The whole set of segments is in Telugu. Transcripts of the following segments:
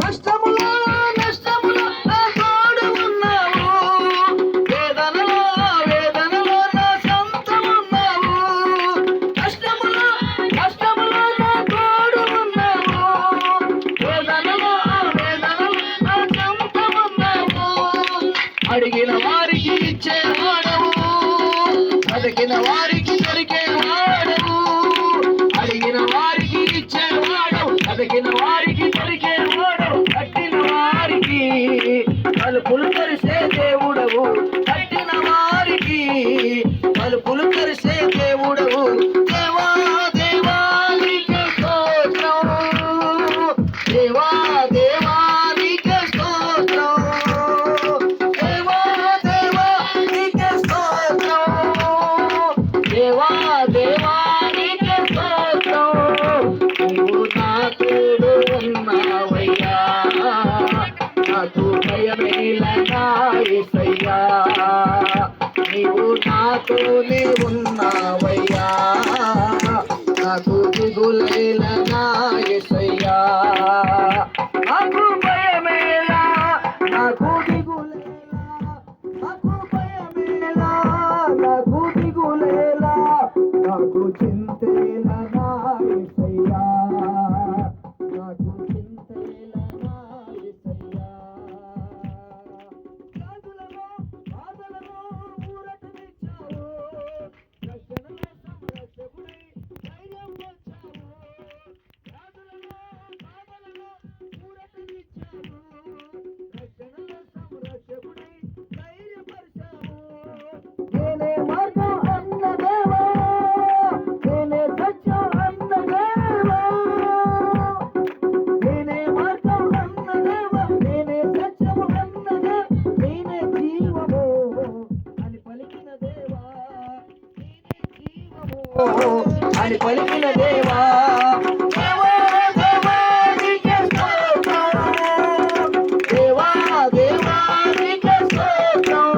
కష్టములో నష్టములో నా తోడు ఉన్నావు, వేదనలో వేదనలో నా సొంతమున్నావు. కష్టములో కష్టములో నా తోడు ఉన్నావు, వేదనలో వేదనలో నా సొంతమున్నావు. అడిగిన వారికి ఇచ్చేవాడవు, బతికిన వారికి దొరికేవాడవు. అడిగిన వారికి ఇచ్చేవాడవు, బతికిన వారికి దొరికేవాడవు. కట్టిన వారికి తలుపులు తెరిసే దేవుడవు, కట్టిన వారికి తలుపులు తెరిసే దేవుడవు. దేవా దేవా నీకే స్తోత్రం, దేవా దేవా నీకే స్తోత్రం, దేవా దేవా నీకే స్తోత్రం, దేవా దేవా నీకే స్తోత్రం. నీవు నా తోడు ఉన్నావయ్యా, నాకు భయమేలనా యేసయ్యా. నీవు నాతోనే ఉన్నావయ్యా, నాకు దిగులేలనా యేసయ్యా. నాకు భయమేలా, నాకు దిగులేలా, నాకు భయమేలా, నాకు దిగులేలా, నాకు చింతేలనా యేసయ్యా, నాకు చింతేలనా యేసయ్యా. వ్యాధులలో బాధలలో ఊరటనిచ్చావు, రక్షణలో సంరక్షకుడై ధైర్యం వచ్చావు. వ్యాధులలో బాధలలో ఊరటనిచ్చావు, రక్షణలో సంరక్షకుడై ధైర్యపరిచావు. నేనే మార్గం అన్న దేవా, నేనే సత్యం అన్న దేవా, నేనే మార్గం అన్న దేవా, నేనే సత్యం అన్న దేవా, నేనే జీవము అని పలికిన దేవా, నేనే జీవము అని పలికిన దేవా. దేవా దేవా నీకే స్తోత్రం, దేవా దేవా నీకే స్తోత్రం,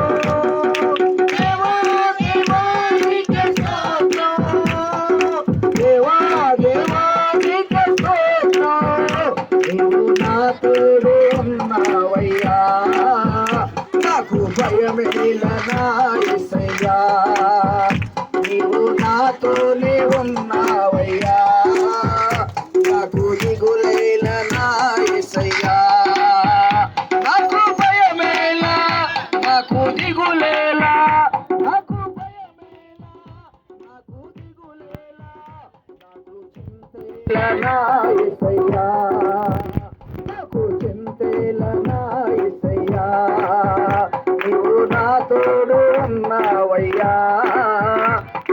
దేవా దేవా నీకే స్తోత్రం, దేవా దేవా నీకే స్తోత్రం. నీవు నా తోడు ఉన్నావయ్యా, నాకు భయమేలనా యేసయ్యా. నీవు నాతోనే ఉన్నావయ్యా, నాకు దిగులేలనా యేసయ్యా. నాకు భయమేలా, నాకు దిగులేలా, నాకు భయమేలా, నాకు దిగులేలా, నాకు చింతేలనా యేసయ్యా, నాకు చింతేలనా యేసయ్యా. నీవు నా తోడు ఉన్నావయ్యా,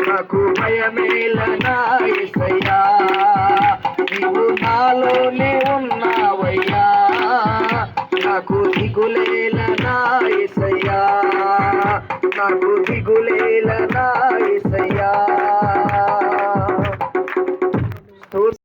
నాకు భయమేలనా యేసయ్యా. నీవు నాలోనే ఉన్నావయ్యా, నాకు దిగులేలనా యేసయ్యా, నాకు దిగులే